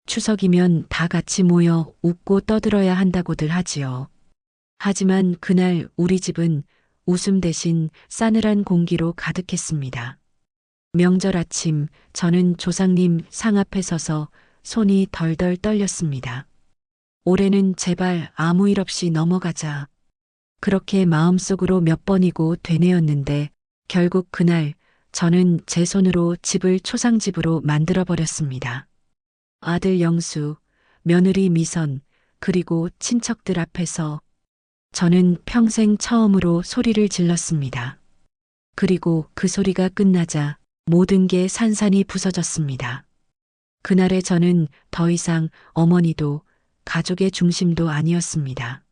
추석이면 다 같이 모여 웃고 떠들어야 한다고들 하지요. 하지만 그날 우리 집은 웃음 대신 싸늘한 공기로 가득했습니다. 명절 아침 저는 조상님 상 앞에 서서 손이 덜덜 떨렸습니다. 올해는 제발 아무 일 없이 넘어가자. 그렇게 마음속으로 몇 번이고 되뇌었는데 결국 그날 저는 제 손으로 집을 초상집으로 만들어 버렸습니다. 아들 영수, 며느리 미선, 그리고 친척들 앞에서 저는 평생 처음으로 소리를 질렀습니다. 그리고 그 소리가 끝나자 모든 게 산산이 부서졌습니다. 그날의 저는 더 이상 어머니도 가족의 중심도 아니었습니다.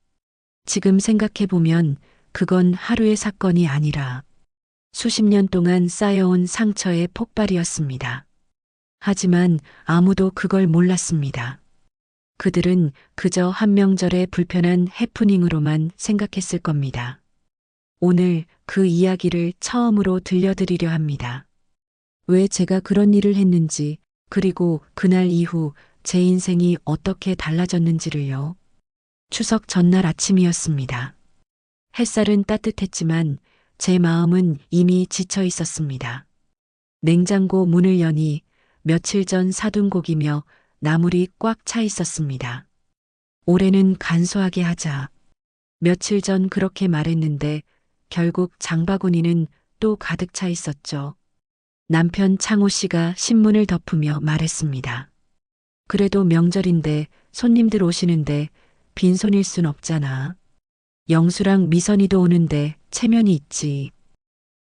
지금 생각해보면 그건 하루의 사건이 아니라 수십 년 동안 쌓여온 상처의 폭발이었습니다. 하지만 아무도 그걸 몰랐습니다. 그들은 그저 한 명절의 불편한 해프닝으로만 생각했을 겁니다. 오늘 그 이야기를 처음으로 들려드리려 합니다. 왜 제가 그런 일을 했는지, 그리고 그날 이후 제 인생이 어떻게 달라졌는지를요. 추석 전날 아침이었습니다. 햇살은 따뜻했지만 제 마음은 이미 지쳐 있었습니다. 냉장고 문을 여니 며칠 전 사둔 고기며 나물이 꽉 차 있었습니다. 올해는 간소하게 하자. 며칠 전 그렇게 말했는데 결국 장바구니는 또 가득 차 있었죠. 남편 창호 씨가 신문을 덮으며 말했습니다. 그래도 명절인데 손님들 오시는데 빈손일 순 없잖아. 영수랑 미선이도 오는데 체면이 있지.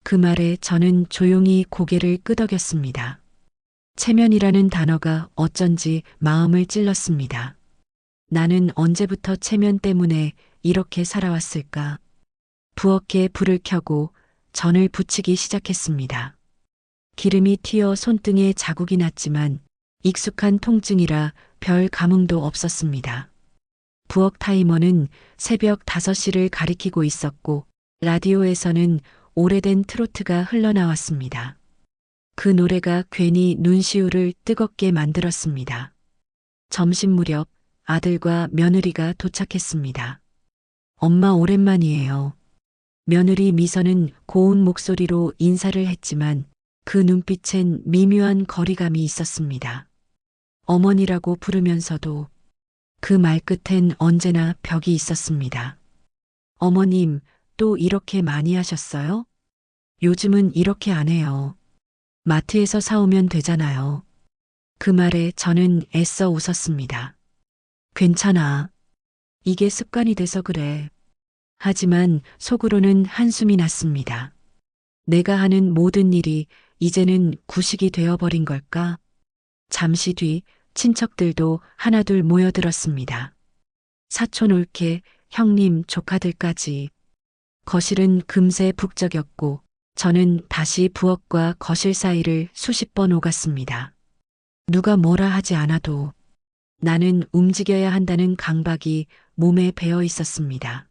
그 말에 저는 조용히 고개를 끄덕였습니다. 체면이라는 단어가 어쩐지 마음을 찔렀습니다. 나는 언제부터 체면 때문에 이렇게 살아왔을까? 부엌에 불을 켜고 전을 부치기 시작했습니다. 기름이 튀어 손등에 자국이 났지만 익숙한 통증이라 별 감흥도 없었습니다. 부엌 타이머는 새벽 5시를 가리키고 있었고 라디오에서는 오래된 트로트가 흘러나왔습니다. 그 노래가 괜히 눈시울을 뜨겁게 만들었습니다. 점심 무렵 아들과 며느리가 도착했습니다. 엄마 오랜만이에요. 며느리 미선은 고운 목소리로 인사를 했지만 그 눈빛엔 미묘한 거리감이 있었습니다. 어머니라고 부르면서도 그 말끝엔 언제나 벽이 있었습니다. 어머님, 또 이렇게 많이 하셨어요? 요즘은 이렇게 안 해요. 마트에서 사오면 되잖아요. 그 말에 저는 애써 웃었습니다. 괜찮아. 이게 습관이 돼서 그래. 하지만 속으로는 한숨이 났습니다. 내가 하는 모든 일이 이제는 구식이 되어버린 걸까? 잠시 뒤 친척들도 하나둘 모여들었습니다. 사촌 올케, 형님, 조카들까지. 거실은 금세 북적였고 저는 다시 부엌과 거실 사이를 수십 번 오갔습니다. 누가 뭐라 하지 않아도 나는 움직여야 한다는 강박이 몸에 배어 있었습니다.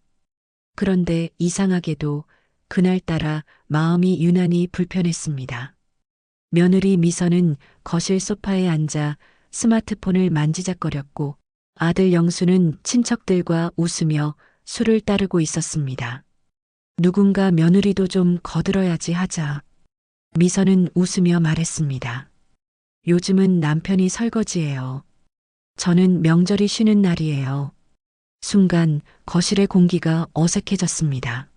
그런데 이상하게도 그날따라 마음이 유난히 불편했습니다. 며느리 미선은 거실 소파에 앉아 스마트폰을 만지작거렸고 아들 영수는 친척들과 웃으며 술을 따르고 있었습니다. 누군가 며느리도 좀 거들어야지 하자. 미선은 웃으며 말했습니다. 요즘은 남편이 설거지해요. 저는 명절이 쉬는 날이에요. 순간 거실의 공기가 어색해졌습니다.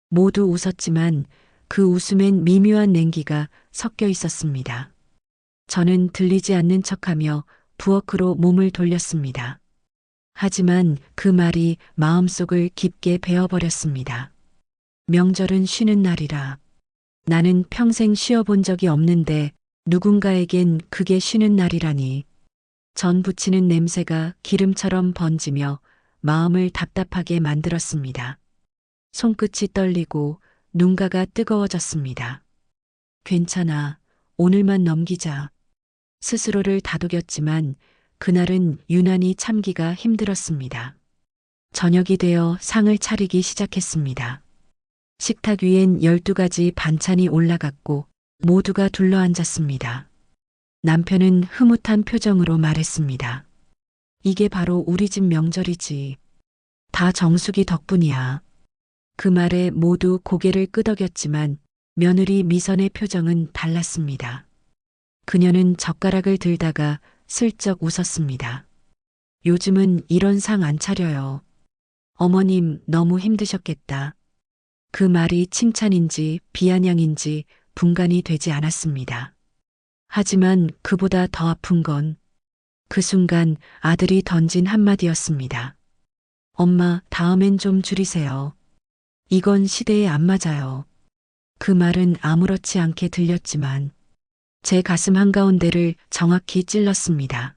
모두 웃었지만 그 웃음엔 미묘한 냉기가 섞여 있었습니다. 저는 들리지 않는 척하며 부엌으로 몸을 돌렸습니다. 하지만 그 말이 마음속을 깊게 베어버렸습니다. 명절은 쉬는 날이라. 나는 평생 쉬어본 적이 없는데 누군가에겐 그게 쉬는 날이라니. 전 부치는 냄새가 기름처럼 번지며 마음을 답답하게 만들었습니다. 손끝이 떨리고 눈가가 뜨거워졌습니다. 괜찮아. 오늘만 넘기자. 스스로를 다독였지만 그날은 유난히 참기가 힘들었습니다. 저녁이 되어 상을 차리기 시작했습니다. 식탁 위엔 12가지 반찬이 올라갔고 모두가 둘러앉았습니다. 남편은 흐뭇한 표정으로 말했습니다. 이게 바로 우리 집 명절이지. 다 정숙이 덕분이야. 그 말에 모두 고개를 끄덕였지만 며느리 미선의 표정은 달랐습니다. 그녀는 젓가락을 들다가 슬쩍 웃었습니다. 요즘은 이런 상 안 차려요. 어머님 너무 힘드셨겠다. 그 말이 칭찬인지 비아냥인지 분간이 되지 않았습니다. 하지만 그보다 더 아픈 건 그 순간 아들이 던진 한마디였습니다. 엄마, 다음엔 좀 줄이세요. 이건 시대에 안 맞아요. 그 말은 아무렇지 않게 들렸지만 제 가슴 한가운데를 정확히 찔렀습니다.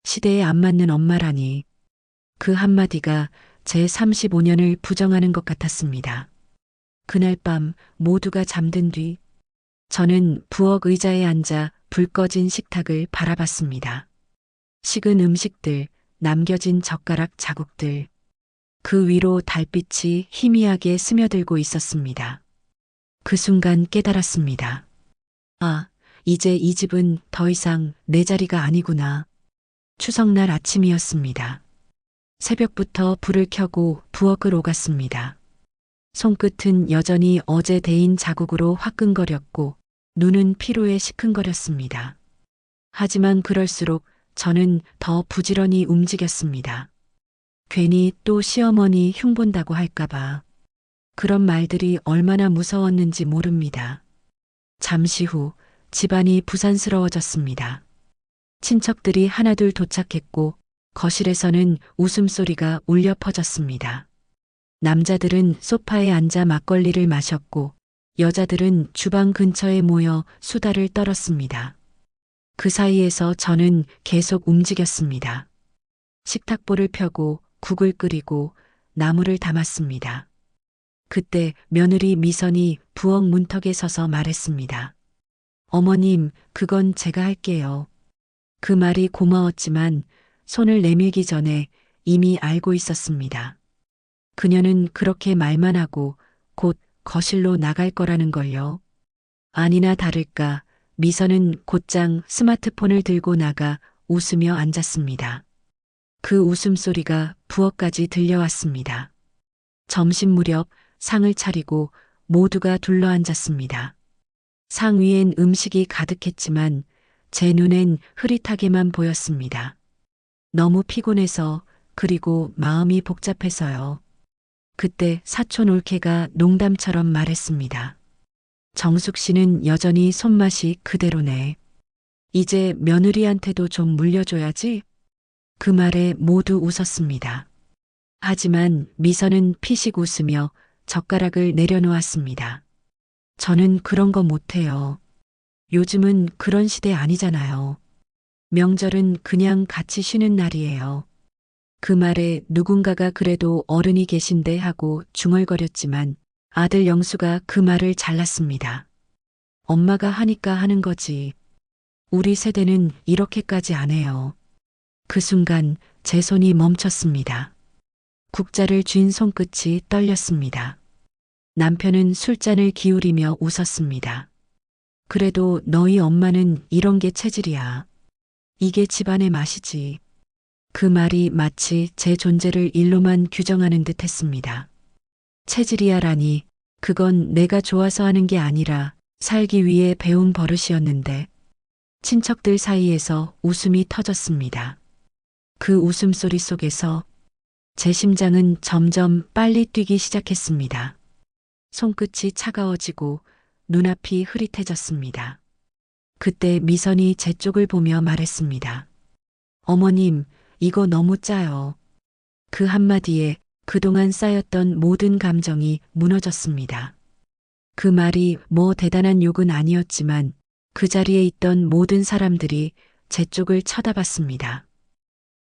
시대에 안 맞는 엄마라니. 그 한마디가 제 35년을 부정하는 것 같았습니다. 그날 밤 모두가 잠든 뒤 저는 부엌 의자에 앉아 불 꺼진 식탁을 바라봤습니다. 식은 음식들, 남겨진 젓가락 자국들, 그 위로 달빛이 희미하게 스며들고 있었습니다. 그 순간 깨달았습니다. 아, 이제 이 집은 더 이상 내 자리가 아니구나. 추석날 아침이었습니다. 새벽부터 불을 켜고 부엌을 오갔습니다. 손끝은 여전히 어제 데인 자국으로 화끈거렸고 눈은 피로에 시큰거렸습니다. 하지만 그럴수록 저는 더 부지런히 움직였습니다. 괜히 또 시어머니 흉본다고 할까봐. 그런 말들이 얼마나 무서웠는지 모릅니다. 잠시 후 집안이 부산스러워졌습니다. 친척들이 하나둘 도착했고 거실에서는 웃음소리가 울려 퍼졌습니다. 남자들은 소파에 앉아 막걸리를 마셨고 여자들은 주방 근처에 모여 수다를 떨었습니다. 그 사이에서 저는 계속 움직였습니다. 식탁보를 펴고 국을 끓이고 나물을 담았습니다. 그때 며느리 미선이 부엌 문턱에 서서 말했습니다. 어머님, 그건 제가 할게요. 그 말이 고마웠지만 손을 내밀기 전에 이미 알고 있었습니다. 그녀는 그렇게 말만 하고 곧 거실로 나갈 거라는 걸요. 아니나 다를까 미선은 곧장 스마트폰을 들고 나가 웃으며 앉았습니다. 그 웃음소리가 부엌까지 들려왔습니다. 점심 무렵 상을 차리고 모두가 둘러앉았습니다. 상 위엔 음식이 가득했지만 제 눈엔 흐릿하게만 보였습니다. 너무 피곤해서 그리고 마음이 복잡해서요. 그때 사촌 올케가 농담처럼 말했습니다. 정숙 씨는 여전히 손맛이 그대로네. 이제 며느리한테도 좀 물려줘야지. 그 말에 모두 웃었습니다. 하지만 미선은 피식 웃으며 젓가락을 내려놓았습니다. 저는 그런 거 못해요. 요즘은 그런 시대 아니잖아요. 명절은 그냥 같이 쉬는 날이에요. 그 말에 누군가가 그래도 어른이 계신데 하고 중얼거렸지만 아들 영수가 그 말을 잘랐습니다. 엄마가 하니까 하는 거지. 우리 세대는 이렇게까지 안 해요. 그 순간 제 손이 멈췄습니다. 국자를 쥔 손끝이 떨렸습니다. 남편은 술잔을 기울이며 웃었습니다. 그래도 너희 엄마는 이런 게 체질이야. 이게 집안의 맛이지. 그 말이 마치 제 존재를 일로만 규정하는 듯 했습니다. 체질이야라니, 그건 내가 좋아서 하는 게 아니라 살기 위해 배운 버릇이었는데. 친척들 사이에서 웃음이 터졌습니다. 그 웃음소리 속에서 제 심장은 점점 빨리 뛰기 시작했습니다. 손끝이 차가워지고 눈앞이 흐릿해졌습니다. 그때 미선이 제 쪽을 보며 말했습니다. 어머님, 이거 너무 짜요. 그 한마디에 그동안 쌓였던 모든 감정이 무너졌습니다. 그 말이 뭐 대단한 욕은 아니었지만 그 자리에 있던 모든 사람들이 제 쪽을 쳐다봤습니다.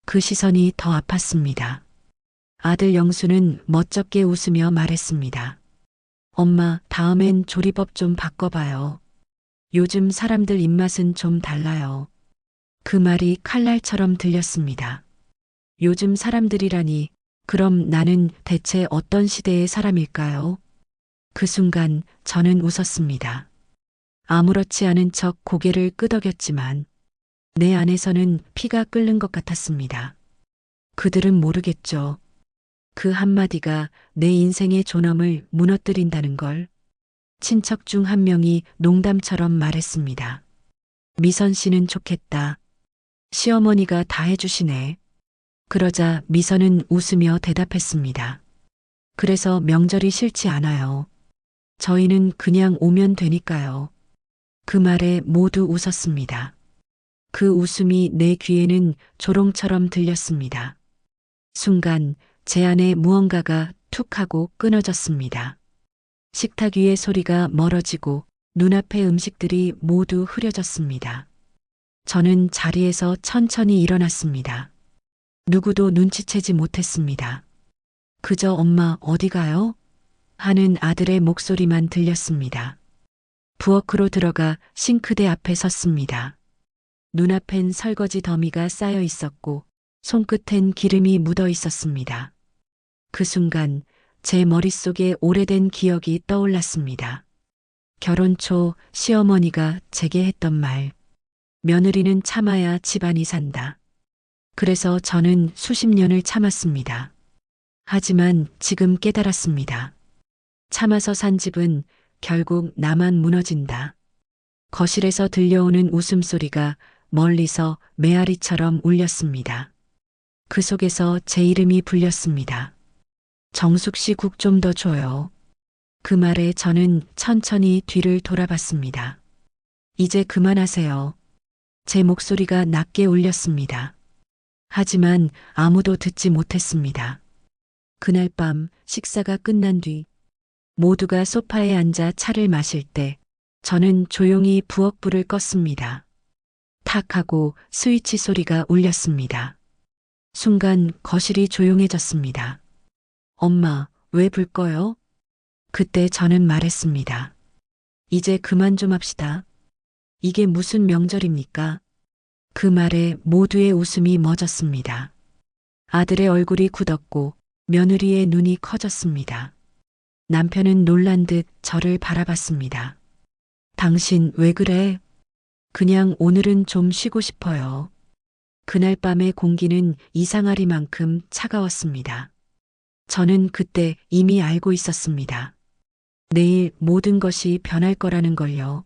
그 시선이 더 아팠습니다. 아들 영수는 멋쩍게 웃으며 말했습니다. 엄마, 다음엔 조리법 좀 바꿔봐요. 요즘 사람들 입맛은 좀 달라요. 그 말이 칼날처럼 들렸습니다. 요즘 사람들이라니, 그럼 나는 대체 어떤 시대의 사람일까요? 그 순간 저는 웃었습니다. 아무렇지 않은 척 고개를 끄덕였지만 내 안에서는 피가 끓는 것 같았습니다. 그들은 모르겠죠. 그 한마디가 내 인생의 존엄을 무너뜨린다는 걸. 친척 중 한 명이 농담처럼 말했습니다. 미선 씨는 좋겠다. 시어머니가 다 해주시네. 그러자 미선은 웃으며 대답했습니다. 그래서 명절이 싫지 않아요. 저희는 그냥 오면 되니까요. 그 말에 모두 웃었습니다. 그 웃음이 내 귀에는 조롱처럼 들렸습니다. 순간 제 안에 무언가가 툭 하고 끊어졌습니다. 식탁 위의 소리가 멀어지고 눈앞의 음식들이 모두 흐려졌습니다. 저는 자리에서 천천히 일어났습니다. 누구도 눈치채지 못했습니다. 그저 엄마 어디 가요? 하는 아들의 목소리만 들렸습니다. 부엌으로 들어가 싱크대 앞에 섰습니다. 눈앞엔 설거지 더미가 쌓여 있었고 손끝엔 기름이 묻어 있었습니다. 그 순간 제 머릿속에 오래된 기억이 떠올랐습니다. 결혼 초 시어머니가 제게 했던 말. 며느리는 참아야 집안이 산다. 그래서 저는 수십 년을 참았습니다. 하지만 지금 깨달았습니다. 참아서 산 집은 결국 나만 무너진다. 거실에서 들려오는 웃음소리가 멀리서 메아리처럼 울렸습니다. 그 속에서 제 이름이 불렸습니다. 정숙 씨 국 좀 더 줘요. 그 말에 저는 천천히 뒤를 돌아봤습니다. 이제 그만하세요. 제 목소리가 낮게 울렸습니다. 하지만 아무도 듣지 못했습니다. 그날 밤 식사가 끝난 뒤 모두가 소파에 앉아 차를 마실 때 저는 조용히 부엌불을 껐습니다. 탁 하고 스위치 소리가 울렸습니다. 순간 거실이 조용해졌습니다. 엄마, 왜 불 꺼요? 그때 저는 말했습니다. 이제 그만 좀 합시다. 이게 무슨 명절입니까? 그 말에 모두의 웃음이 멎었습니다. 아들의 얼굴이 굳었고 며느리의 눈이 커졌습니다. 남편은 놀란 듯 저를 바라봤습니다. 당신 왜 그래? 그냥 오늘은 좀 쉬고 싶어요. 그날 밤의 공기는 이상하리만큼 차가웠습니다. 저는 그때 이미 알고 있었습니다. 내일 모든 것이 변할 거라는 걸요.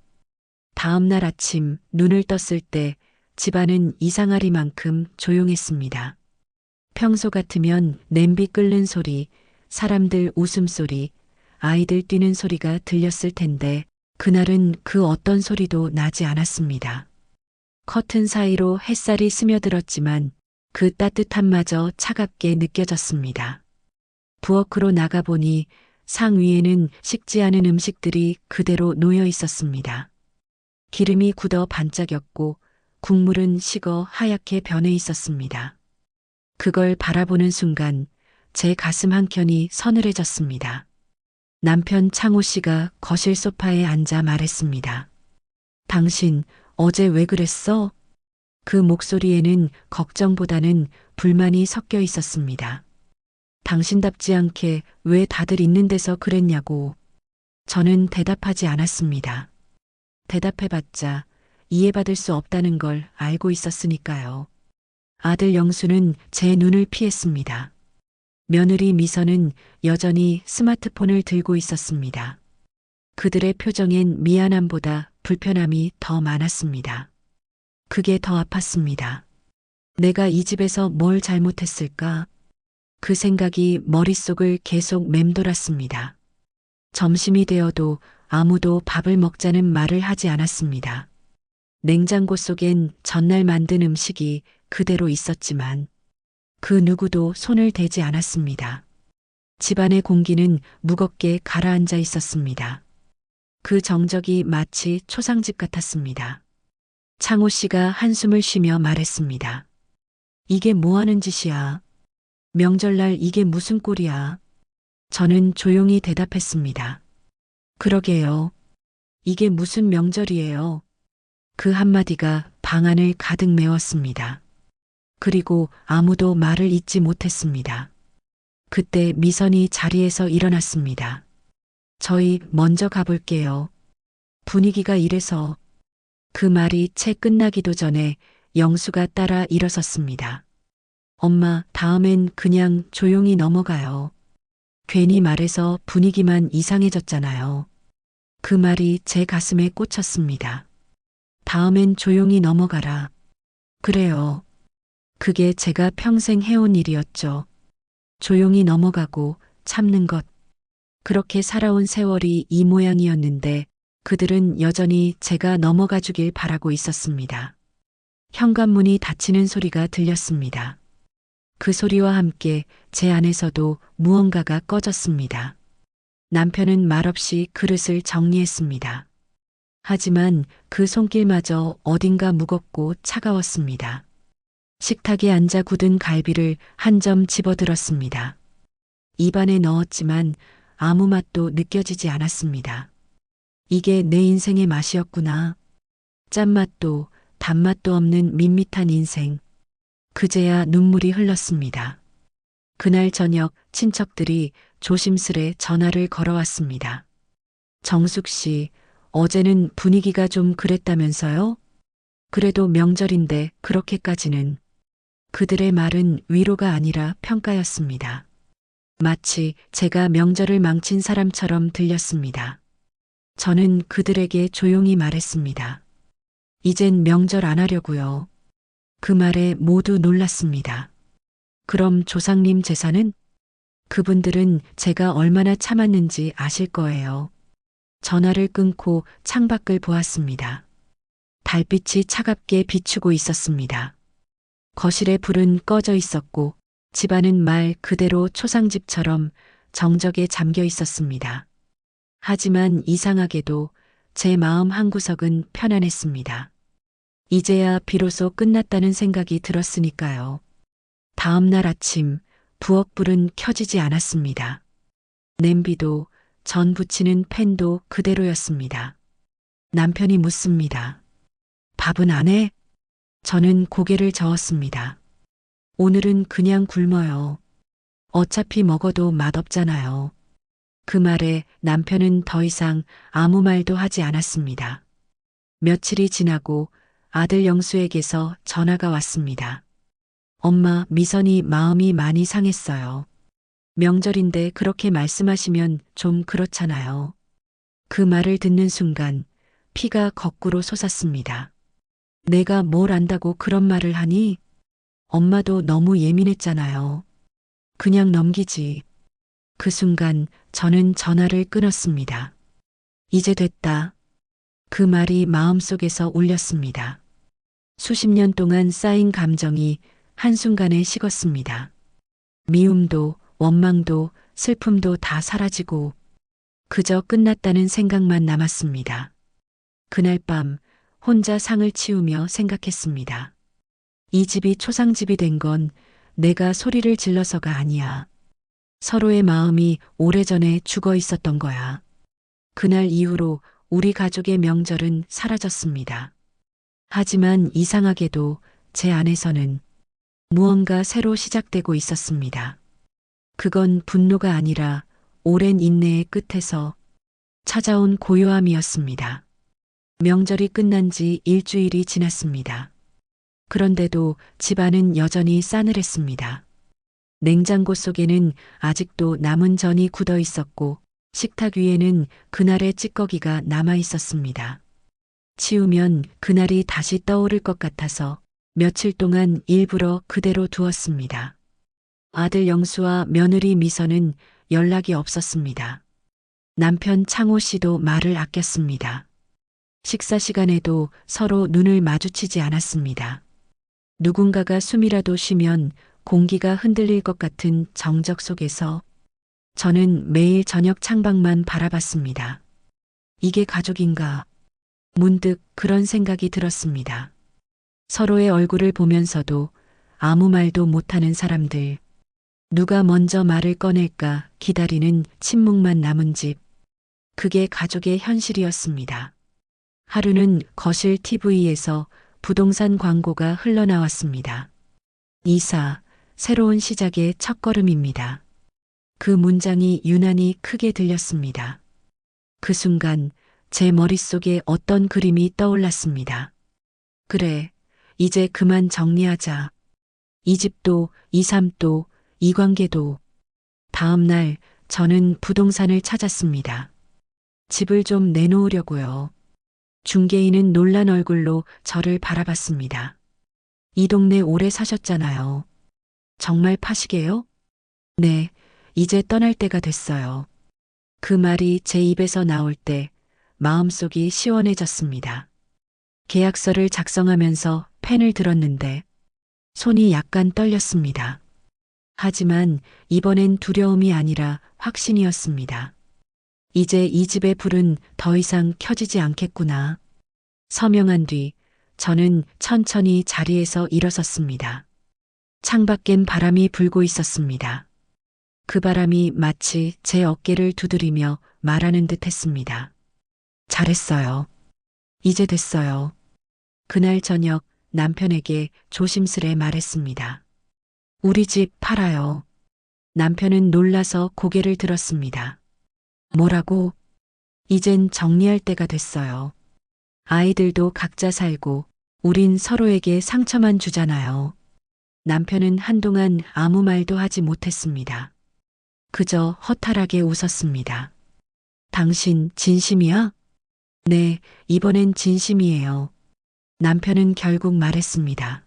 다음 날 아침 눈을 떴을 때 집안은 이상하리만큼 조용했습니다. 평소 같으면 냄비 끓는 소리, 사람들 웃음소리, 아이들 뛰는 소리가 들렸을 텐데 그날은 그 어떤 소리도 나지 않았습니다. 커튼 사이로 햇살이 스며들었지만 그 따뜻함마저 차갑게 느껴졌습니다. 부엌으로 나가보니 상 위에는 식지 않은 음식들이 그대로 놓여 있었습니다. 기름이 굳어 반짝였고 국물은 식어 하얗게 변해 있었습니다. 그걸 바라보는 순간 제 가슴 한켠이 서늘해졌습니다. 남편 창호 씨가 거실 소파에 앉아 말했습니다. 당신 어제 왜 그랬어? 그 목소리에는 걱정보다는 불만이 섞여 있었습니다. 당신답지 않게 왜 다들 있는 데서 그랬냐고. 저는 대답하지 않았습니다. 대답해봤자 이해받을 수 없다는 걸 알고 있었으니까요. 아들 영수는 제 눈을 피했습니다. 며느리 미선은 여전히 스마트폰을 들고 있었습니다. 그들의 표정엔 미안함보다 불편함이 더 많았습니다. 그게 더 아팠습니다. 내가 이 집에서 뭘 잘못했을까? 그 생각이 머릿속을 계속 맴돌았습니다. 점심이 되어도 아무도 밥을 먹자는 말을 하지 않았습니다. 냉장고 속엔 전날 만든 음식이 그대로 있었지만 그 누구도 손을 대지 않았습니다. 집안의 공기는 무겁게 가라앉아 있었습니다. 그 정적이 마치 초상집 같았습니다. 창호 씨가 한숨을 쉬며 말했습니다. 이게 뭐 하는 짓이야? 명절날 이게 무슨 꼴이야? 저는 조용히 대답했습니다. 그러게요. 이게 무슨 명절이에요? 그 한마디가 방 안을 가득 메웠습니다. 그리고 아무도 말을 잇지 못했습니다. 그때 미선이 자리에서 일어났습니다. 저희 먼저 가볼게요. 분위기가 이래서. 그 말이 채 끝나기도 전에 영수가 따라 일어섰습니다. 엄마, 다음엔 그냥 조용히 넘어가요. 괜히 말해서 분위기만 이상해졌잖아요. 그 말이 제 가슴에 꽂혔습니다. 다음엔 조용히 넘어가라. 그래요. 그게 제가 평생 해온 일이었죠. 조용히 넘어가고 참는 것. 그렇게 살아온 세월이 이 모양이었는데 그들은 여전히 제가 넘어가 주길 바라고 있었습니다. 현관문이 닫히는 소리가 들렸습니다. 그 소리와 함께 제 안에서도 무언가가 꺼졌습니다. 남편은 말없이 그릇을 정리했습니다. 하지만 그 손길마저 어딘가 무겁고 차가웠습니다. 식탁에 앉아 굳은 갈비를 한 점 집어들었습니다. 입안에 넣었지만 아무 맛도 느껴지지 않았습니다. 이게 내 인생의 맛이었구나. 짠맛도 단맛도 없는 밋밋한 인생. 그제야 눈물이 흘렀습니다. 그날 저녁 친척들이 조심스레 전화를 걸어왔습니다. 정숙 씨, 어제는 분위기가 좀 그랬다면서요? 그래도 명절인데 그렇게까지는. 그들의 말은 위로가 아니라 평가였습니다. 마치 제가 명절을 망친 사람처럼 들렸습니다. 저는 그들에게 조용히 말했습니다. 이젠 명절 안 하려고요. 그 말에 모두 놀랐습니다. 그럼 조상님 제사는? 그분들은 제가 얼마나 참았는지 아실 거예요. 전화를 끊고 창밖을 보았습니다. 달빛이 차갑게 비추고 있었습니다. 거실에 불은 꺼져 있었고 집안은 말 그대로 초상집처럼 정적에 잠겨 있었습니다. 하지만 이상하게도 제 마음 한구석은 편안했습니다. 이제야 비로소 끝났다는 생각이 들었으니까요. 다음 날 아침 부엌불은 켜지지 않았습니다. 냄비도 전 부치는 팬도 그대로였습니다. 남편이 묻습니다. 밥은 안 해? 저는 고개를 저었습니다. 오늘은 그냥 굶어요. 어차피 먹어도 맛없잖아요. 그 말에 남편은 더 이상 아무 말도 하지 않았습니다. 며칠이 지나고 아들 영수에게서 전화가 왔습니다. 엄마, 미선이 마음이 많이 상했어요. 명절인데 그렇게 말씀하시면 좀 그렇잖아요. 그 말을 듣는 순간 피가 거꾸로 솟았습니다. 내가 뭘 안다고 그런 말을 하니? 엄마도 너무 예민했잖아요. 그냥 넘기지. 그 순간 저는 전화를 끊었습니다. 이제 됐다. 그 말이 마음속에서 울렸습니다. 수십 년 동안 쌓인 감정이 한순간에 식었습니다. 미움도 원망도 슬픔도 다 사라지고 그저 끝났다는 생각만 남았습니다. 그날 밤 혼자 상을 치우며 생각했습니다. 이 집이 초상집이 된 건 내가 소리를 질러서가 아니야. 서로의 마음이 오래전에 죽어 있었던 거야. 그날 이후로 우리 가족의 명절은 사라졌습니다. 하지만 이상하게도 제 안에서는 무언가 새로 시작되고 있었습니다. 그건 분노가 아니라 오랜 인내의 끝에서 찾아온 고요함이었습니다. 명절이 끝난 지 일주일이 지났습니다. 그런데도 집안은 여전히 싸늘했습니다. 냉장고 속에는 아직도 남은 전이 굳어 있었고 식탁 위에는 그날의 찌꺼기가 남아 있었습니다. 치우면 그날이 다시 떠오를 것 같아서 며칠 동안 일부러 그대로 두었습니다. 아들 영수와 며느리 미선은 연락이 없었습니다. 남편 창호 씨도 말을 아꼈습니다. 식사 시간에도 서로 눈을 마주치지 않았습니다. 누군가가 숨이라도 쉬면 공기가 흔들릴 것 같은 정적 속에서 저는 매일 저녁 창밖만 바라봤습니다. 이게 가족인가? 문득 그런 생각이 들었습니다. 서로의 얼굴을 보면서도 아무 말도 못하는 사람들. 누가 먼저 말을 꺼낼까 기다리는 침묵만 남은 집. 그게 가족의 현실이었습니다. 하루는 거실 TV에서 부동산 광고가 흘러나왔습니다. 이사, 새로운 시작의 첫걸음입니다. 그 문장이 유난히 크게 들렸습니다. 그 순간 제 머릿속에 어떤 그림이 떠올랐습니다. 그래, 이제 그만 정리하자. 이 집도, 이 삶도, 이 관계도. 다음 날 저는 부동산을 찾았습니다. 집을 좀 내놓으려고요. 중개인은 놀란 얼굴로 저를 바라봤습니다. 이 동네 오래 사셨잖아요. 정말 파시게요? 네, 이제 떠날 때가 됐어요. 그 말이 제 입에서 나올 때 마음속이 시원해졌습니다. 계약서를 작성하면서 펜을 들었는데 손이 약간 떨렸습니다. 하지만 이번엔 두려움이 아니라 확신이었습니다. 이제 이 집의 불은 더 이상 켜지지 않겠구나. 서명한 뒤 저는 천천히 자리에서 일어섰습니다. 창밖엔 바람이 불고 있었습니다. 그 바람이 마치 제 어깨를 두드리며 말하는 듯 했습니다. 잘했어요. 이제 됐어요. 그날 저녁 남편에게 조심스레 말했습니다. 우리 집 팔아요. 남편은 놀라서 고개를 들었습니다. 뭐라고? 이젠 정리할 때가 됐어요. 아이들도 각자 살고 우린 서로에게 상처만 주잖아요. 남편은 한동안 아무 말도 하지 못했습니다. 그저 허탈하게 웃었습니다. 당신 진심이야? 네, 이번엔 진심이에요. 남편은 결국 말했습니다.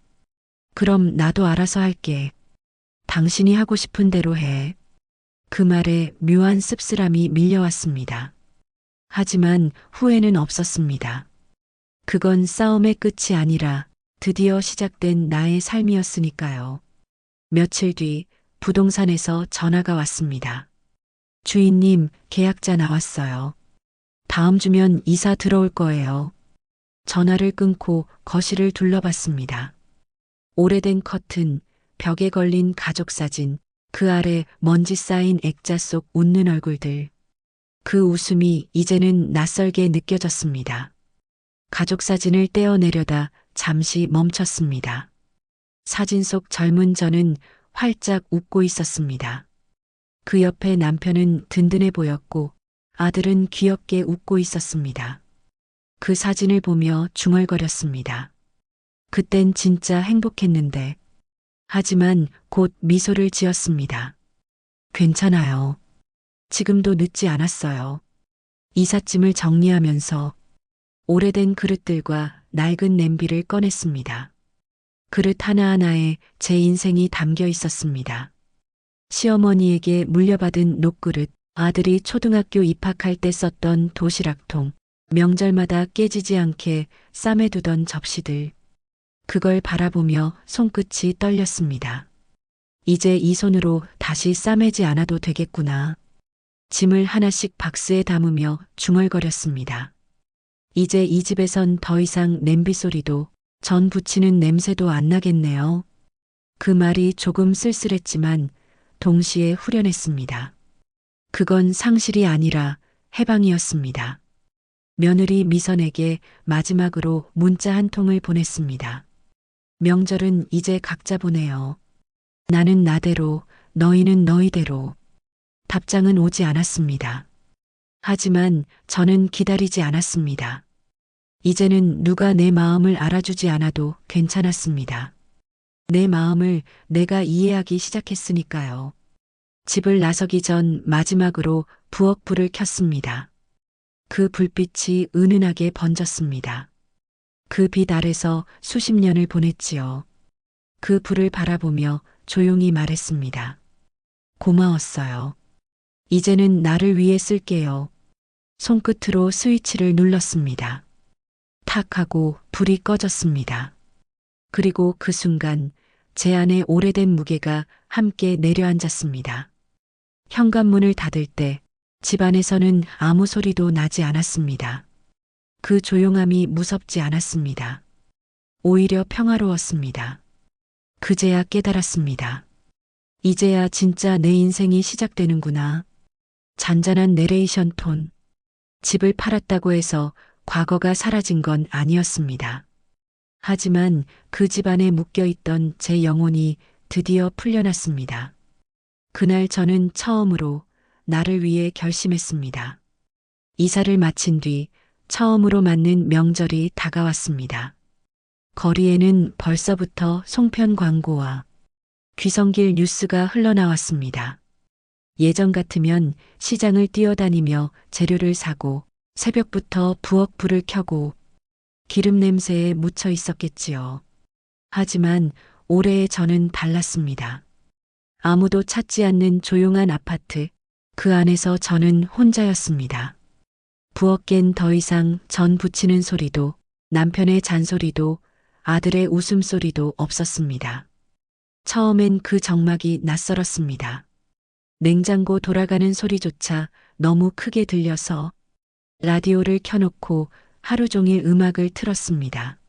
그럼 나도 알아서 할게. 당신이 하고 싶은 대로 해. 그 말에 묘한 씁쓸함이 밀려왔습니다. 하지만 후회는 없었습니다. 그건 싸움의 끝이 아니라 드디어 시작된 나의 삶이었으니까요. 며칠 뒤 부동산에서 전화가 왔습니다. 주인님, 계약자 나왔어요. 다음 주면 이사 들어올 거예요. 전화를 끊고 거실을 둘러봤습니다. 오래된 커튼, 벽에 걸린 가족 사진, 그 아래 먼지 쌓인 액자 속 웃는 얼굴들. 그 웃음이 이제는 낯설게 느껴졌습니다. 가족 사진을 떼어내려다 잠시 멈췄습니다. 사진 속 젊은 저는 활짝 웃고 있었습니다. 그 옆에 남편은 든든해 보였고 아들은 귀엽게 웃고 있었습니다. 그 사진을 보며 중얼거렸습니다. 그땐 진짜 행복했는데. 하지만 곧 미소를 지었습니다. 괜찮아요. 지금도 늦지 않았어요. 이삿짐을 정리하면서 오래된 그릇들과 낡은 냄비를 꺼냈습니다. 그릇 하나하나에 제 인생이 담겨 있었습니다. 시어머니에게 물려받은 녹그릇, 아들이 초등학교 입학할 때 썼던 도시락통, 명절마다 깨지지 않게 싸매두던 접시들. 그걸 바라보며 손끝이 떨렸습니다. 이제 이 손으로 다시 싸매지 않아도 되겠구나. 짐을 하나씩 박스에 담으며 중얼거렸습니다. 이제 이 집에선 더 이상 냄비 소리도 전 부치는 냄새도 안 나겠네요. 그 말이 조금 쓸쓸했지만 동시에 후련했습니다. 그건 상실이 아니라 해방이었습니다. 며느리 미선에게 마지막으로 문자 한 통을 보냈습니다. 명절은 이제 각자 보내요. 나는 나대로, 너희는 너희대로. 답장은 오지 않았습니다. 하지만 저는 기다리지 않았습니다. 이제는 누가 내 마음을 알아주지 않아도 괜찮았습니다. 내 마음을 내가 이해하기 시작했으니까요. 집을 나서기 전 마지막으로 부엌불을 켰습니다. 그 불빛이 은은하게 번졌습니다. 그 빛 아래서 수십 년을 보냈지요. 그 불을 바라보며 조용히 말했습니다. 고마웠어요. 이제는 나를 위해 쓸게요. 손끝으로 스위치를 눌렀습니다. 탁 하고 불이 꺼졌습니다. 그리고 그 순간 제 안에 오래된 무게가 함께 내려앉았습니다. 현관문을 닫을 때 집안에서는 아무 소리도 나지 않았습니다. 그 조용함이 무섭지 않았습니다. 오히려 평화로웠습니다. 그제야 깨달았습니다. 이제야 진짜 내 인생이 시작되는구나. 잔잔한 내레이션 톤. 집을 팔았다고 해서 과거가 사라진 건 아니었습니다. 하지만 그 집안에 묶여있던 제 영혼이 드디어 풀려났습니다. 그날 저는 처음으로 나를 위해 결심했습니다. 이사를 마친 뒤 처음으로 맞는 명절이 다가왔습니다. 거리에는 벌써부터 송편 광고와 귀성길 뉴스가 흘러나왔습니다. 예전 같으면 시장을 뛰어다니며 재료를 사고 새벽부터 부엌 불을 켜고 기름 냄새에 묻혀 있었겠지요. 하지만 올해의 저는 달랐습니다. 아무도 찾지 않는 조용한 아파트, 그 안에서 저는 혼자였습니다. 부엌엔 더 이상 전 부치는 소리도 남편의 잔소리도 아들의 웃음소리도 없었습니다. 처음엔 그 정막이 낯설었습니다. 냉장고 돌아가는 소리조차 너무 크게 들려서 라디오를 켜놓고 하루 종일 음악을 틀었습니다.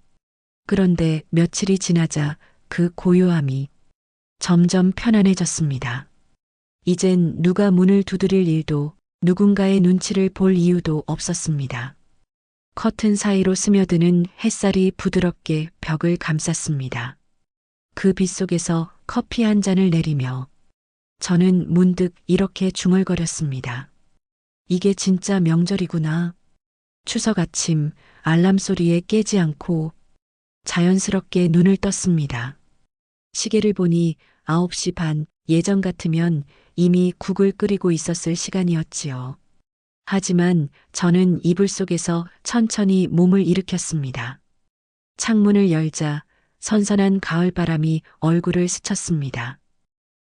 그런데 며칠이 지나자 그 고요함이 점점 편안해졌습니다. 이젠 누가 문을 두드릴 일도 누군가의 눈치를 볼 이유도 없었습니다. 커튼 사이로 스며드는 햇살이 부드럽게 벽을 감쌌습니다. 그 빛 속에서 커피 한 잔을 내리며 저는 문득 이렇게 중얼거렸습니다. 이게 진짜 명절이구나. 추석 아침 알람 소리에 깨지 않고 자연스럽게 눈을 떴습니다. 시계를 보니 9시 반, 예전 같으면 이미 국을 끓이고 있었을 시간이었지요. 하지만 저는 이불 속에서 천천히 몸을 일으켰습니다. 창문을 열자 선선한 가을바람이 얼굴을 스쳤습니다.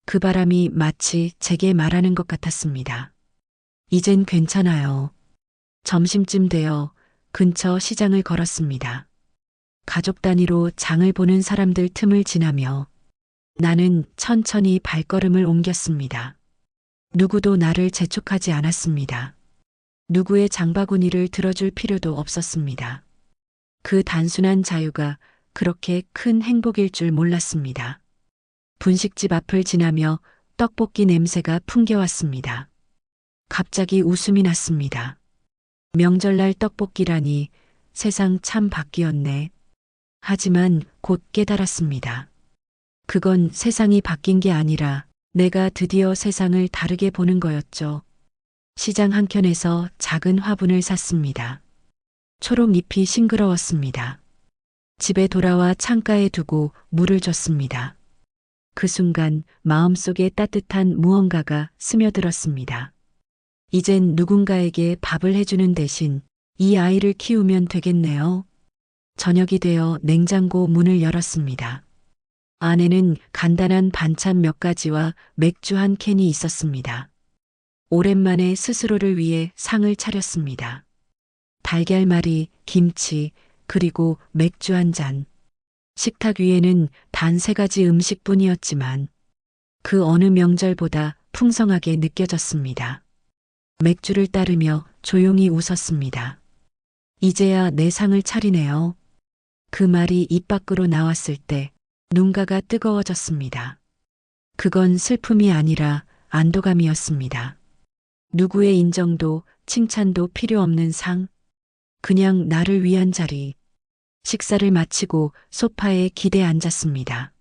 그 바람이 마치 제게 말하는 것 같았습니다. 이젠 괜찮아요. 점심쯤 되어 근처 시장을 걸었습니다. 가족 단위로 장을 보는 사람들 틈을 지나며 나는 천천히 발걸음을 옮겼습니다. 누구도 나를 재촉하지 않았습니다. 누구의 장바구니를 들어줄 필요도 없었습니다. 그 단순한 자유가 그렇게 큰 행복일 줄 몰랐습니다. 분식집 앞을 지나며 떡볶이 냄새가 풍겨왔습니다. 갑자기 웃음이 났습니다. 명절날 떡볶이라니 세상 참 바뀌었네. 하지만 곧 깨달았습니다. 그건 세상이 바뀐 게 아니라 내가 드디어 세상을 다르게 보는 거였죠. 시장 한켠에서 작은 화분을 샀습니다. 초록 잎이 싱그러웠습니다. 집에 돌아와 창가에 두고 물을 줬습니다. 그 순간 마음속에 따뜻한 무언가가 스며들었습니다. 이젠 누군가에게 밥을 해주는 대신 이 아이를 키우면 되겠네요. 저녁이 되어 냉장고 문을 열었습니다. 안에는 간단한 반찬 몇 가지와 맥주 한 캔이 있었습니다. 오랜만에 스스로를 위해 상을 차렸습니다. 달걀말이, 김치, 그리고 맥주 한 잔. 식탁 위에는 단 3가지 음식뿐이었지만 그 어느 명절보다 풍성하게 느껴졌습니다. 맥주를 따르며 조용히 웃었습니다. 이제야 내 상을 차리네요. 그 말이 입 밖으로 나왔을 때 눈가가 뜨거워졌습니다. 그건 슬픔이 아니라 안도감이었습니다. 누구의 인정도 칭찬도 필요 없는 상, 그냥 나를 위한 자리. 식사를 마치고 소파에 기대 앉았습니다.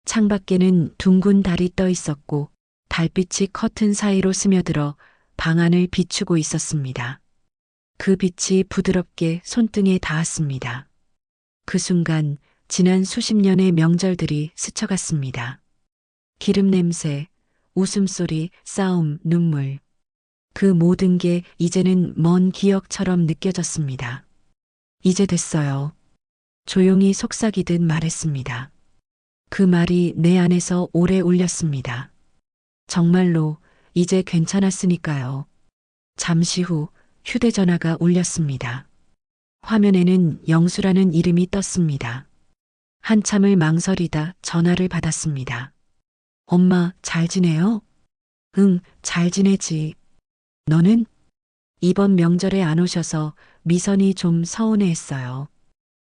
창밖에는 둥근 달이 떠 있었고 달빛이 커튼 사이로 스며들어 방 안을 비추고 있었습니다. 그 빛이 부드럽게 손등에 닿았습니다. 그 순간 지난 수십 년의 명절들이 스쳐갔습니다. 기름 냄새, 웃음소리, 싸움, 눈물. 그 모든 게 이제는 먼 기억처럼 느껴졌습니다. 이제 됐어요. 조용히 속삭이듯 말했습니다. 그 말이 내 안에서 오래 울렸습니다. 정말로 이제 괜찮았으니까요. 잠시 후 휴대전화가 울렸습니다. 화면에는 영수라는 이름이 떴습니다. 한참을 망설이다 전화를 받았습니다. 엄마, 잘 지내요? 응, 잘 지내지. 너는? 이번 명절에 안 오셔서 미선이 좀 서운해했어요.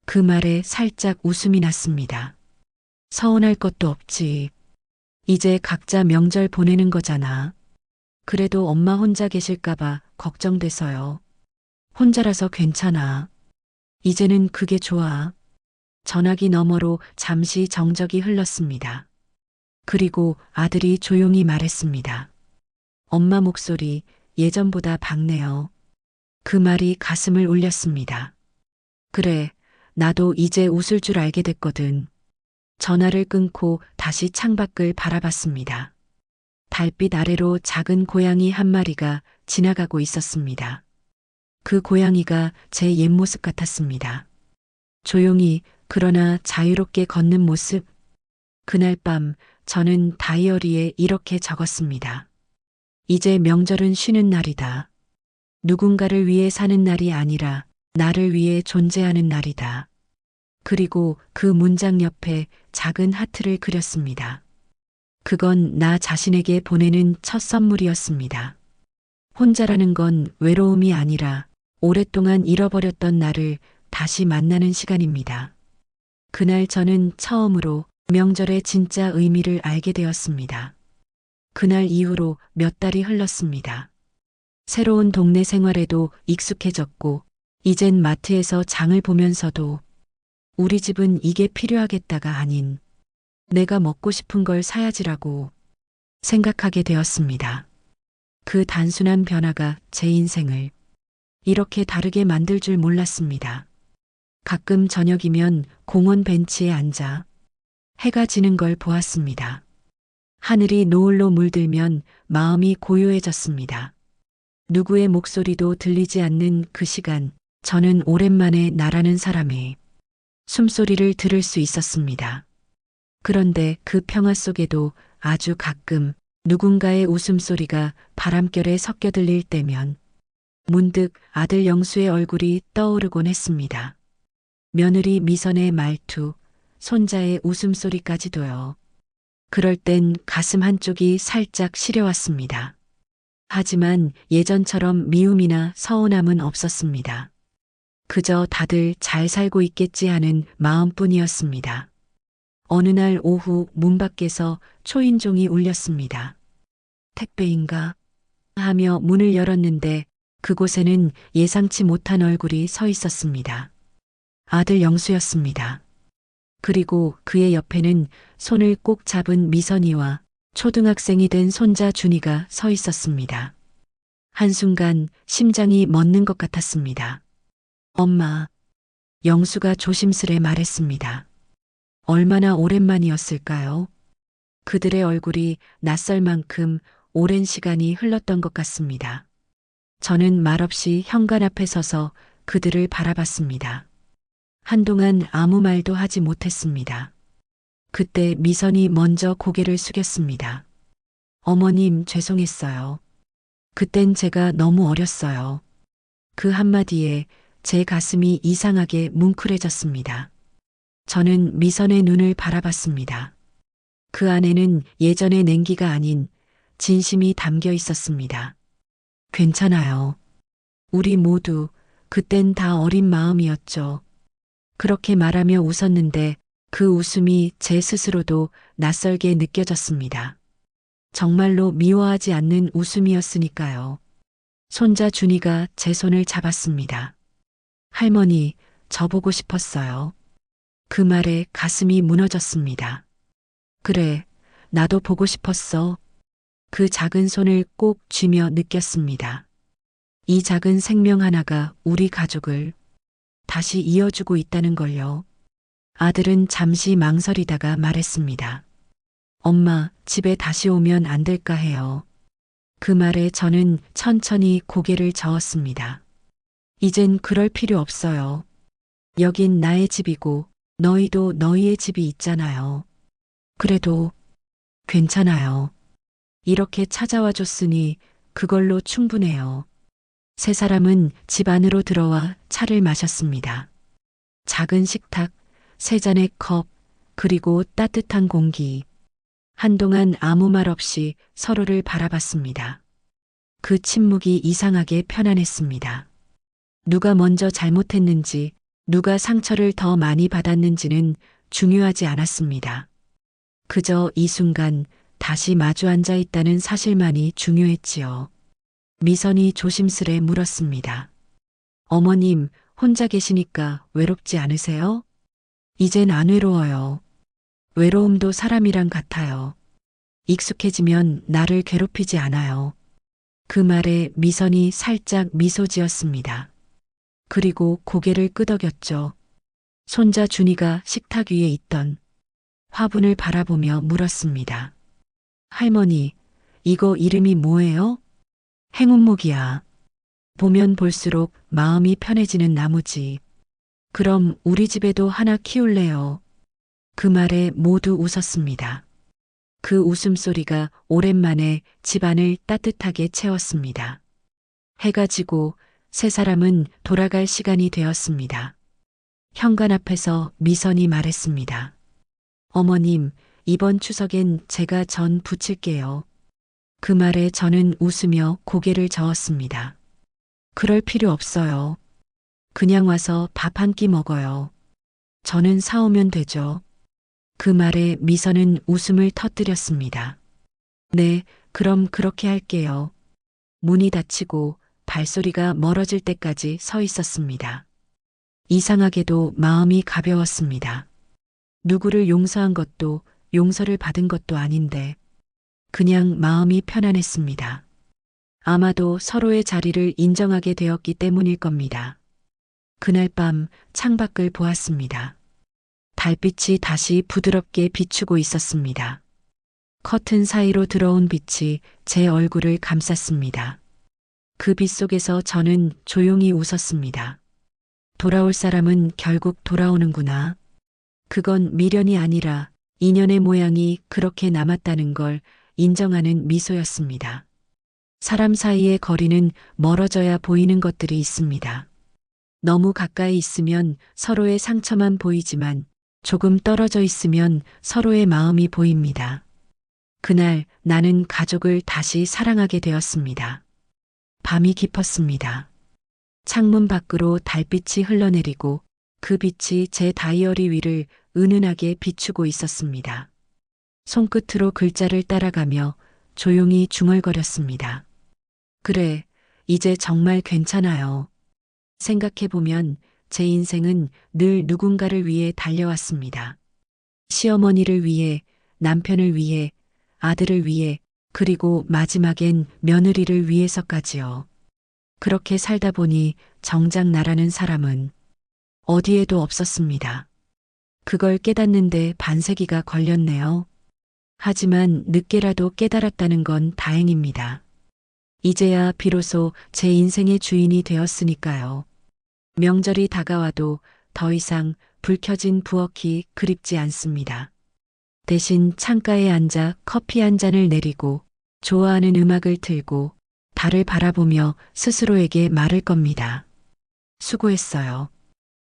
그 말에 살짝 웃음이 났습니다. 서운할 것도 없지. 이제 각자 명절 보내는 거잖아. 그래도 엄마 혼자 계실까봐 걱정돼서요. 혼자라서 괜찮아. 이제는 그게 좋아. 전화기 너머로 잠시 정적이 흘렀습니다. 그리고 아들이 조용히 말했습니다. 엄마 목소리 예전보다 밝네요. 그 말이 가슴을 울렸습니다. 그래, 나도 이제 웃을 줄 알게 됐거든. 전화를 끊고 다시 창밖을 바라봤습니다. 달빛 아래로 작은 고양이 한 마리가 지나가고 있었습니다. 그 고양이가 제 옛 모습 같았습니다. 조용히 그러나 자유롭게 걷는 모습. 그날 밤 저는 다이어리에 이렇게 적었습니다. 이제 명절은 쉬는 날이다. 누군가를 위해 사는 날이 아니라 나를 위해 존재하는 날이다. 그리고 그 문장 옆에 작은 하트를 그렸습니다. 그건 나 자신에게 보내는 첫 선물이었습니다. 혼자라는 건 외로움이 아니라 오랫동안 잃어버렸던 나를 다시 만나는 시간입니다. 그날 저는 처음으로 명절의 진짜 의미를 알게 되었습니다. 그날 이후로 몇 달이 흘렀습니다. 새로운 동네 생활에도 익숙해졌고, 이젠 마트에서 장을 보면서도 우리 집은 이게 필요하겠다가 아닌 내가 먹고 싶은 걸 사야지라고 생각하게 되었습니다. 그 단순한 변화가 제 인생을 이렇게 다르게 만들 줄 몰랐습니다. 가끔 저녁이면 공원 벤치에 앉아 해가 지는 걸 보았습니다. 하늘이 노을로 물들면 마음이 고요해졌습니다. 누구의 목소리도 들리지 않는 그 시간, 저는 오랜만에 나라는 사람의 숨소리를 들을 수 있었습니다. 그런데 그 평화 속에도 아주 가끔 누군가의 웃음소리가 바람결에 섞여 들릴 때면 문득 아들 영수의 얼굴이 떠오르곤 했습니다. 며느리 미선의 말투, 손자의 웃음소리까지도요. 그럴 땐 가슴 한쪽이 살짝 시려왔습니다. 하지만 예전처럼 미움이나 서운함은 없었습니다. 그저 다들 잘 살고 있겠지 하는 마음뿐이었습니다. 어느 날 오후 문 밖에서 초인종이 울렸습니다. 택배인가? 하며 문을 열었는데 그곳에는 예상치 못한 얼굴이 서 있었습니다. 아들 영수였습니다. 그리고 그의 옆에는 손을 꼭 잡은 미선이와 초등학생이 된 손자 준이가 서 있었습니다. 한순간 심장이 멎는 것 같았습니다. 엄마, 영수가 조심스레 말했습니다. 얼마나 오랜만이었을까요? 그들의 얼굴이 낯설 만큼 오랜 시간이 흘렀던 것 같습니다. 저는 말없이 현관 앞에 서서 그들을 바라봤습니다. 한동안 아무 말도 하지 못했습니다. 그때 미선이 먼저 고개를 숙였습니다. 어머님, 죄송했어요. 그땐 제가 너무 어렸어요. 그 한마디에 제 가슴이 이상하게 뭉클해졌습니다. 저는 미선의 눈을 바라봤습니다. 그 안에는 예전의 냉기가 아닌 진심이 담겨 있었습니다. 괜찮아요. 우리 모두 그땐 다 어린 마음이었죠. 그렇게 말하며 웃었는데 그 웃음이 제 스스로도 낯설게 느껴졌습니다. 정말로 미워하지 않는 웃음이었으니까요. 손자 준이가 제 손을 잡았습니다. 할머니, 저 보고 싶었어요. 그 말에 가슴이 무너졌습니다. 그래, 나도 보고 싶었어. 그 작은 손을 꼭 쥐며 느꼈습니다. 이 작은 생명 하나가 우리 가족을 다시 이어주고 있다는 걸요. 아들은 잠시 망설이다가 말했습니다. 엄마, 집에 다시 오면 안 될까 해요. 그 말에 저는 천천히 고개를 저었습니다. 이젠 그럴 필요 없어요. 여긴 나의 집이고 너희도 너희의 집이 있잖아요. 그래도 괜찮아요. 이렇게 찾아와 줬으니 그걸로 충분해요. 세 사람은 집 안으로 들어와 차를 마셨습니다. 작은 식탁, 세 잔의 컵, 그리고 따뜻한 공기. 한동안 아무 말 없이 서로를 바라봤습니다. 그 침묵이 이상하게 편안했습니다. 누가 먼저 잘못했는지, 누가 상처를 더 많이 받았는지는 중요하지 않았습니다. 그저 이 순간 다시 마주 앉아 있다는 사실만이 중요했지요. 미선이 조심스레 물었습니다. 어머님, 혼자 계시니까 외롭지 않으세요? 이젠 안 외로워요. 외로움도 사람이랑 같아요. 익숙해지면 나를 괴롭히지 않아요. 그 말에 미선이 살짝 미소 지었습니다. 그리고 고개를 끄덕였죠. 손자 준이가 식탁 위에 있던 화분을 바라보며 물었습니다. 할머니, 이거 이름이 뭐예요? 행운목이야. 보면 볼수록 마음이 편해지는 나무지. 그럼 우리 집에도 하나 키울래요. 그 말에 모두 웃었습니다. 그 웃음소리가 오랜만에 집안을 따뜻하게 채웠습니다. 해가 지고 세 사람은 돌아갈 시간이 되었습니다. 현관 앞에서 미선이 말했습니다. 어머님, 이번 추석엔 제가 전 부칠게요. 그 말에 저는 웃으며 고개를 저었습니다. 그럴 필요 없어요. 그냥 와서 밥 한 끼 먹어요. 저는 사오면 되죠. 그 말에 미선은 웃음을 터뜨렸습니다. 네, 그럼 그렇게 할게요. 문이 닫히고 발소리가 멀어질 때까지 서 있었습니다. 이상하게도 마음이 가벼웠습니다. 누구를 용서한 것도 용서를 받은 것도 아닌데 그냥 마음이 편안했습니다. 아마도 서로의 자리를 인정하게 되었기 때문일 겁니다. 그날 밤 창밖을 보았습니다. 달빛이 다시 부드럽게 비추고 있었습니다. 커튼 사이로 들어온 빛이 제 얼굴을 감쌌습니다. 그 빛 속에서 저는 조용히 웃었습니다. 돌아올 사람은 결국 돌아오는구나. 그건 미련이 아니라 인연의 모양이 그렇게 남았다는 걸 인정하는 미소였습니다. 사람 사이의 거리는 멀어져야 보이는 것들이 있습니다. 너무 가까이 있으면 서로의 상처만 보이지만 조금 떨어져 있으면 서로의 마음이 보입니다. 그날 나는 가족을 다시 사랑하게 되었습니다. 밤이 깊었습니다. 창문 밖으로 달빛이 흘러내리고 그 빛이 제 다이어리 위를 은은하게 비추고 있었습니다. 손끝으로 글자를 따라가며 조용히 중얼거렸습니다. 그래, 이제 정말 괜찮아요. 생각해보면 제 인생은 늘 누군가를 위해 달려왔습니다. 시어머니를 위해, 남편을 위해, 아들을 위해, 그리고 마지막엔 며느리를 위해서까지요. 그렇게 살다 보니 정작 나라는 사람은 어디에도 없었습니다. 그걸 깨닫는데 반세기가 걸렸네요. 하지만 늦게라도 깨달았다는 건 다행입니다. 이제야 비로소 제 인생의 주인이 되었으니까요. 명절이 다가와도 더 이상 불 켜진 부엌이 그립지 않습니다. 대신 창가에 앉아 커피 한 잔을 내리고 좋아하는 음악을 틀고 달을 바라보며 스스로에게 말할 겁니다. 수고했어요.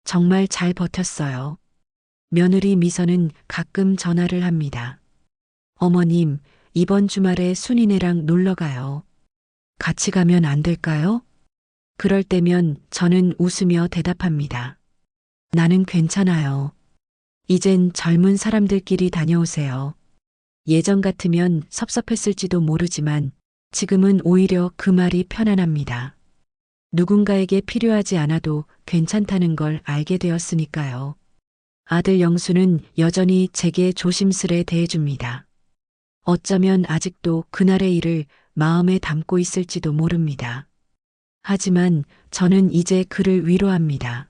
정말 잘 버텼어요. 며느리 미선은 가끔 전화를 합니다. 어머님, 이번 주말에 순이네랑 놀러 가요. 같이 가면 안 될까요? 그럴 때면 저는 웃으며 대답합니다. 나는 괜찮아요. 이젠 젊은 사람들끼리 다녀오세요. 예전 같으면 섭섭했을지도 모르지만 지금은 오히려 그 말이 편안합니다. 누군가에게 필요하지 않아도 괜찮다는 걸 알게 되었으니까요. 아들 영수는 여전히 제게 조심스레 대해줍니다. 어쩌면 아직도 그날의 일을 마음에 담고 있을지도 모릅니다. 하지만 저는 이제 그를 위로합니다.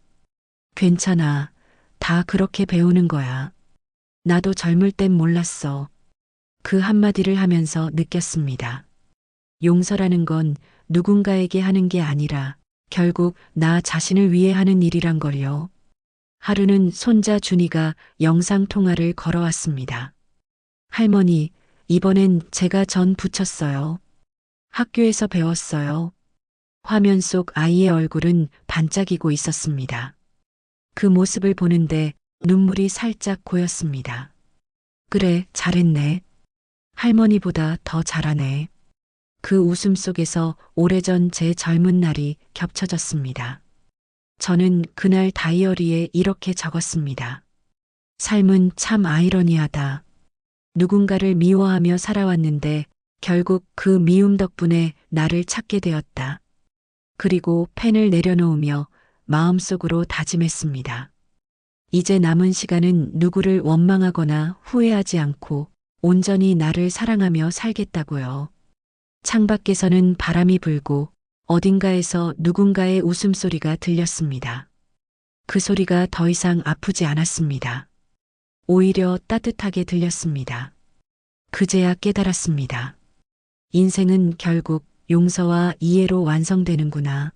괜찮아. 다 그렇게 배우는 거야. 나도 젊을 땐 몰랐어. 그 한마디를 하면서 느꼈습니다. 용서라는 건 누군가에게 하는 게 아니라 결국 나 자신을 위해 하는 일이란 걸요. 하루는 손자 준이가 영상통화를 걸어왔습니다. 할머니, 이번엔 제가 전 부쳤어요. 학교에서 배웠어요. 화면 속 아이의 얼굴은 반짝이고 있었습니다. 그 모습을 보는데 눈물이 살짝 고였습니다. 그래, 잘했네. 할머니보다 더 잘하네. 그 웃음 속에서 오래전 제 젊은 날이 겹쳐졌습니다. 저는 그날 다이어리에 이렇게 적었습니다. 삶은 참 아이러니하다. 누군가를 미워하며 살아왔는데 결국 그 미움 덕분에 나를 찾게 되었다. 그리고 펜을 내려놓으며 마음속으로 다짐했습니다. 이제 남은 시간은 누구를 원망하거나 후회하지 않고 온전히 나를 사랑하며 살겠다고요. 창밖에서는 바람이 불고 어딘가에서 누군가의 웃음소리가 들렸습니다. 그 소리가 더 이상 아프지 않았습니다. 오히려 따뜻하게 들렸습니다. 그제야 깨달았습니다. 인생은 결국 용서와 이해로 완성되는구나.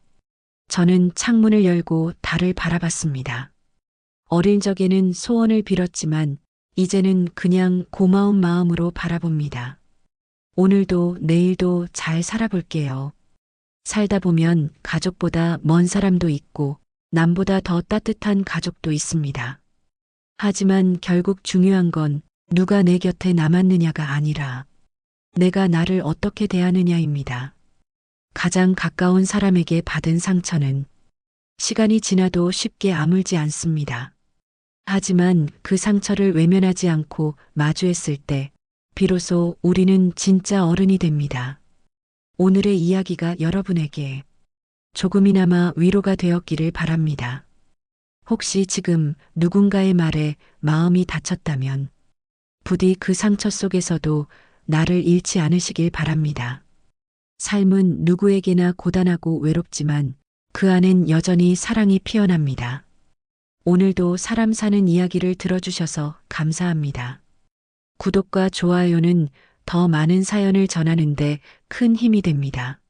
저는 창문을 열고 달을 바라봤습니다. 어릴 적에는 소원을 빌었지만 이제는 그냥 고마운 마음으로 바라봅니다. 오늘도 내일도 잘 살아볼게요. 살다 보면 가족보다 먼 사람도 있고 남보다 더 따뜻한 가족도 있습니다. 하지만 결국 중요한 건 누가 내 곁에 남았느냐가 아니라 내가 나를 어떻게 대하느냐입니다. 가장 가까운 사람에게 받은 상처는 시간이 지나도 쉽게 아물지 않습니다. 하지만 그 상처를 외면하지 않고 마주했을 때 비로소 우리는 진짜 어른이 됩니다. 오늘의 이야기가 여러분에게 조금이나마 위로가 되었기를 바랍니다. 혹시 지금 누군가의 말에 마음이 다쳤다면 부디 그 상처 속에서도 나를 잃지 않으시길 바랍니다. 삶은 누구에게나 고단하고 외롭지만 그 안엔 여전히 사랑이 피어납니다. 오늘도 사람 사는 이야기를 들어주셔서 감사합니다. 구독과 좋아요는 더 많은 사연을 전하는데 큰 힘이 됩니다.